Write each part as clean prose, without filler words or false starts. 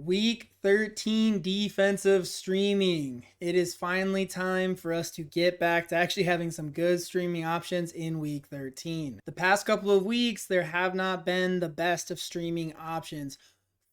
Week 13 defensive streaming. It is finally time for us to get back to actually having some good streaming options in week 13. The past couple of weeks, there have not been the best of streaming options.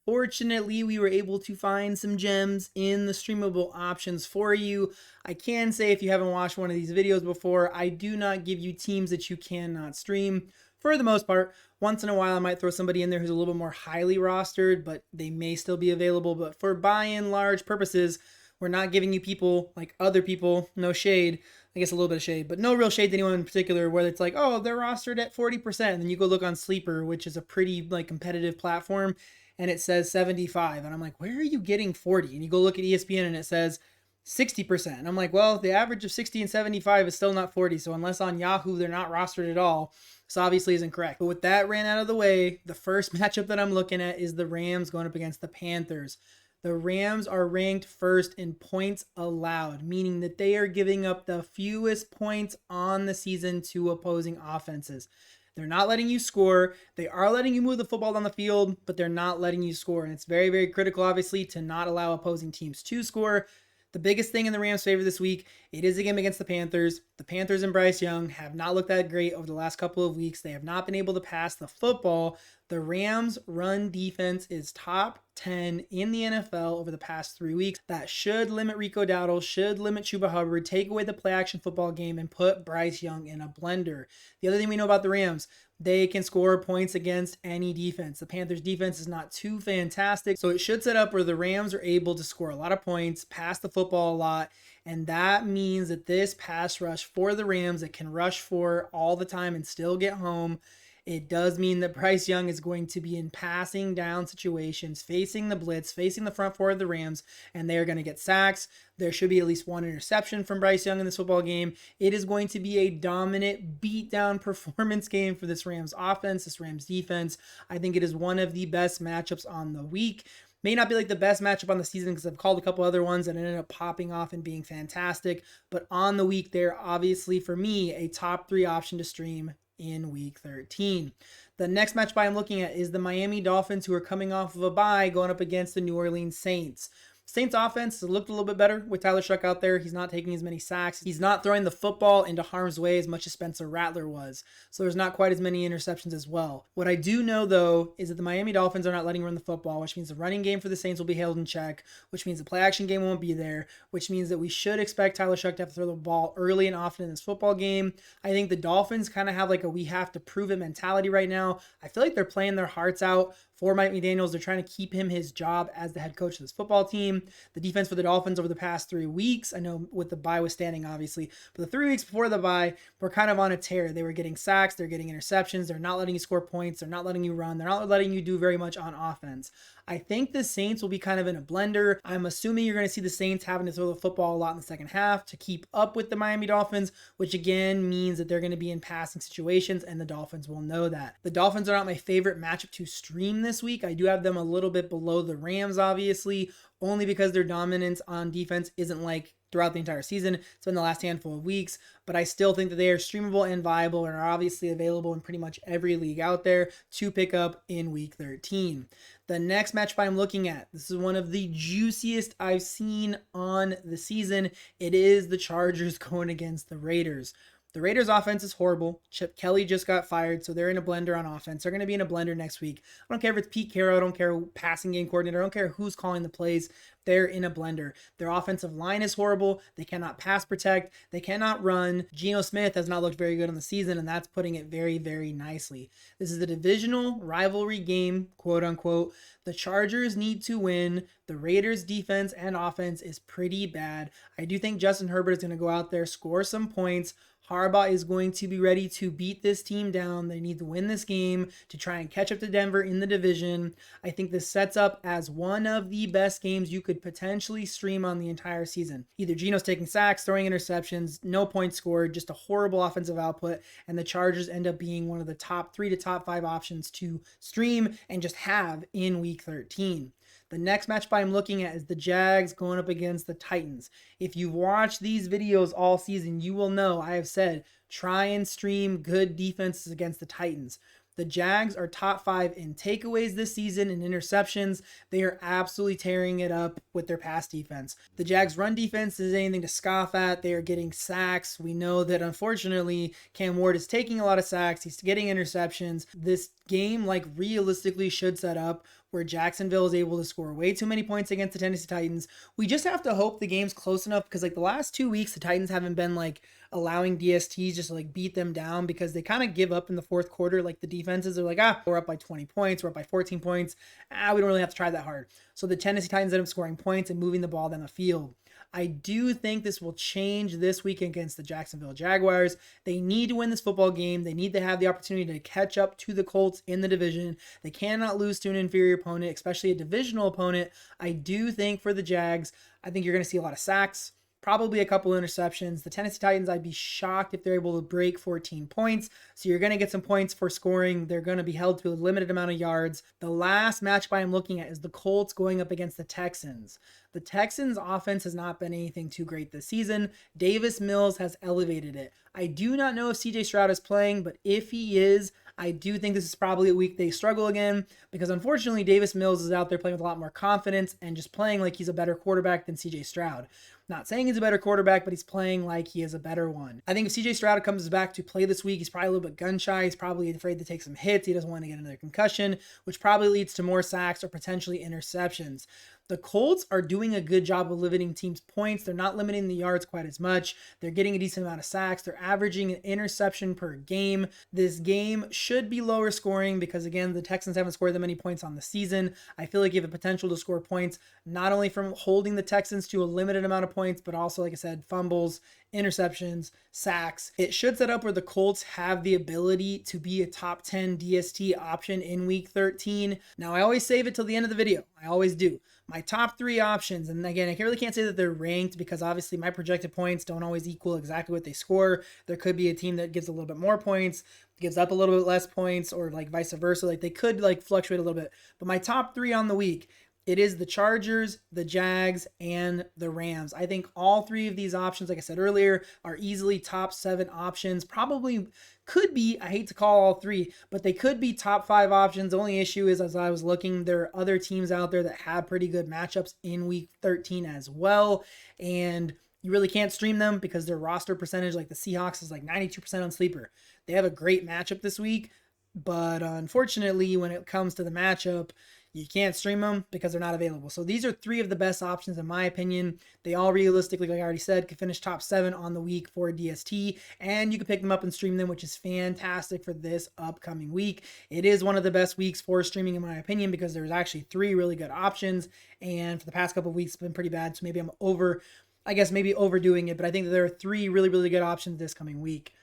Fortunately, we were able to find some gems in the streamable options for you. I can say, if you haven't watched one of these videos before, I do not give you teams that you cannot stream. For the most part, once in a while I might throw somebody in there who's a little bit more highly rostered, but they may still be available. But for by and large purposes, we're not giving you people like other people, no shade, I guess a little bit of shade, but no real shade to anyone in particular, where it's like, oh, they're rostered at 40%. And then you go look on Sleeper, which is a pretty competitive platform, and it says 75. And I'm like, where are you getting 40? And you go look at ESPN and it says 60%. And I'm like, well, the average of 60 and 75 is still not 40. So unless on Yahoo they're not rostered at all, this obviously isn't correct. But with that ran out of the way, the first matchup that I'm looking at is the Rams going up against the Panthers. The Rams are ranked first in points allowed, meaning that they are giving up the fewest points on the season to opposing offenses. They're not letting you score. They are letting you move the football on the field, but they're not letting you score. And it's very, very critical, obviously, to not allow opposing teams to score. The biggest thing in the Rams' favor this week, it is a game against the Panthers. The Panthers and Bryce Young have not looked that great over the last couple of weeks. They have not been able to pass the football. The Rams' run defense is top 10 in the NFL over the past 3 weeks. That should limit Rico Dowdle, should limit Chuba Hubbard, take away the play-action football game, and put Bryce Young in a blender. The other thing we know about the Rams, they can score points against any defense. The Panthers' defense is not too fantastic, so it should set up where the Rams are able to score a lot of points, pass the football a lot, and that means that this pass rush for the Rams that can rush for all the time and still get home, it does mean that Bryce Young is going to be in passing down situations, facing the blitz, facing the front four of the Rams, and they are going to get sacks. There should be at least one interception from Bryce Young in this football game. It is going to be a dominant beatdown performance game for this Rams offense, this Rams defense. I think it is one of the best matchups on the week. May not be like the best matchup on the season because I've called a couple other ones that ended up popping off and being fantastic. But on the week, they're obviously, for me, a top 3 option to stream in week 13. The next match I'm looking at is the Miami Dolphins, who are coming off of a bye, going up against the New Orleans Saints. Saints offense has looked a little bit better with Tyler Shuck out there. He's not taking as many sacks. He's not throwing the football into harm's way as much as Spencer Rattler was. So there's not quite as many interceptions as well. What I do know, though, is that the Miami Dolphins are not letting run the football, which means the running game for the Saints will be held in check, which means the play action game won't be there, which means that we should expect Tyler Shuck to have to throw the ball early and often in this football game. I think the Dolphins kind of have like a we have to prove it mentality right now. I feel like they're playing their hearts out for Mike McDaniels. They're trying to keep him his job as the head coach of this football team. The defense for the Dolphins over the past 3 weeks, I know with the bye withstanding, obviously, but the 3 weeks before the bye were kind of on a tear. They were getting sacks, they're getting interceptions, they're not letting you score points, they're not letting you run, they're not letting you do very much on offense. I think the Saints will be kind of in a blender. I'm assuming you're going to see the Saints having to throw the football a lot in the second half to keep up with the Miami Dolphins, which again means that they're going to be in passing situations, and the Dolphins will know that. The Dolphins are not my favorite matchup to stream this week. I do have them a little bit below the Rams, obviously, only because their dominance on defense isn't like throughout the entire season. It's been the last handful of weeks, but I still think that they are streamable and viable and are obviously available in pretty much every league out there to pick up in week 13. The next matchup I'm looking at, this is one of the juiciest I've seen on the season. It is the Chargers going against the Raiders. The Raiders offense is horrible. Chip Kelly just got fired, so they're in a blender on offense. They're going to be in a blender next week. I don't care if it's Pete Carroll. I don't care who passing game coordinator. I don't care who's calling the plays. They're in a blender. Their offensive line is horrible. They cannot pass protect. They cannot run. Geno Smith has not looked very good on the season, and that's putting it very, very nicely. This is a divisional rivalry game, quote unquote. The Chargers need to win. The Raiders' defense and offense is pretty bad. I do think Justin Herbert is going to go out there, score some points. Harbaugh is going to be ready to beat this team down. They need to win this game to try and catch up to Denver in the division. I think this sets up as one of the best games you could potentially stream on the entire season. Either Geno's taking sacks, throwing interceptions, no points scored, just a horrible offensive output, and the Chargers end up being one of the top 3 to top 5 options to stream and just have in week 13. The next matchup I'm looking at is the Jags going up against the Titans. If you've watched these videos all season, you will know I have said try and stream good defenses against the Titans. The Jags are top 5 in takeaways this season and interceptions. They are absolutely tearing it up with their pass defense. The Jags run defense is anything to scoff at. They are getting sacks. We know that unfortunately Cam Ward is taking a lot of sacks. He's getting interceptions. This game realistically should set up where Jacksonville is able to score way too many points against the Tennessee Titans. We just have to hope the game's close enough because the last 2 weeks the Titans haven't been allowing DSTs just to beat them down because they kind of give up in the fourth quarter. The defenses are we're up by 20 points, we're up by 14 points. We don't really have to try that hard. So the Tennessee Titans end up scoring points and moving the ball down the field. I do think this will change this week against the Jacksonville Jaguars. They need to win this football game. They need to have the opportunity to catch up to the Colts in the division. They cannot lose to an inferior opponent, especially a divisional opponent. I do think for the Jags, I think you're going to see a lot of sacks, probably a couple interceptions. The Tennessee Titans, I'd be shocked if they're able to break 14 points. So you're going to get some points for scoring. They're going to be held to a limited amount of yards. The last matchup I'm looking at is the Colts going up against the Texans. The Texans' offense has not been anything too great this season. Davis Mills has elevated it. I do not know if CJ Stroud is playing, but if he is, I do think this is probably a week they struggle again because unfortunately Davis Mills is out there playing with a lot more confidence and just playing like he's a better quarterback than CJ Stroud. Not saying he's a better quarterback, but he's playing like he is a better one. I think if CJ Stroud comes back to play this week, he's probably a little bit gun shy. He's probably afraid to take some hits. He doesn't want to get another concussion, which probably leads to more sacks or potentially interceptions. The Colts are doing a good job of limiting teams' points. They're not limiting the yards quite as much. They're getting a decent amount of sacks. They're averaging an interception per game. This game should be lower scoring because, again, the Texans haven't scored that many points on the season. I feel like you have a potential to score points not only from holding the Texans to a limited amount of points, but also, like I said, fumbles, interceptions, sacks. It should set up where the Colts have the ability to be a top 10 DST option in week 13. Now, I always save it till the end of the video. I always do. My top 3 options, and again, I really can't say that they're ranked because obviously my projected points don't always equal exactly what they score. There could be a team that gives a little bit more points, gives up a little bit less points, or vice versa. They could fluctuate a little bit. But my top 3 on the week, it is the Chargers, the Jags, and the Rams. I think all 3 of these options, like I said earlier, are easily top 7 options. Probably could be, I hate to call all 3, but they could be top 5 options. The only issue is, as I was looking, there are other teams out there that have pretty good matchups in week 13 as well. And you really can't stream them because their roster percentage, like the Seahawks, is 92% on Sleeper. They have a great matchup this week, but unfortunately, when it comes to the matchup, you can't stream them because they're not available. So these are 3 of the best options in my opinion. They all realistically, like I already said, could finish top 7 on the week for DST, and you can pick them up and stream them, which is fantastic for this upcoming week. It is one of the best weeks for streaming in my opinion because there's actually 3 really good options, and for the past couple of weeks it's been pretty bad, so maybe I'm overdoing it, but I think that there are 3 really, really good options this coming week.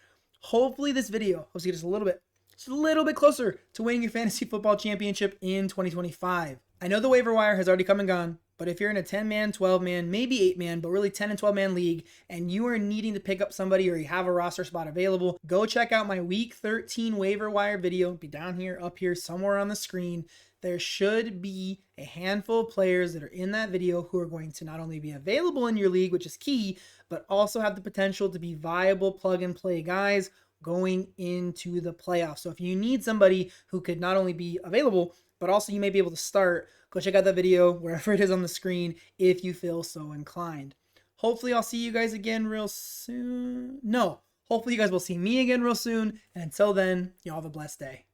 Hopefully this video helps you just a little bit closer to winning your fantasy football championship in 2025. I know the waiver wire has already come and gone, but if you're in a 10-man, 12-man, maybe 8-man, but really 10 and 12-man league, and you are needing to pick up somebody or you have a roster spot available, go check out my week 13 waiver wire video. It'll be down here, up here, somewhere on the screen. There should be a handful of players that are in that video who are going to not only be available in your league, which is key, but also have the potential to be viable plug-and-play guys going into the playoffs. So if you need somebody who could not only be available, but also you may be able to start, go check out that video wherever it is on the screen if you feel so inclined. Hopefully I'll see you guys again real soon. Hopefully you guys will see me again real soon. And until then, y'all have a blessed day.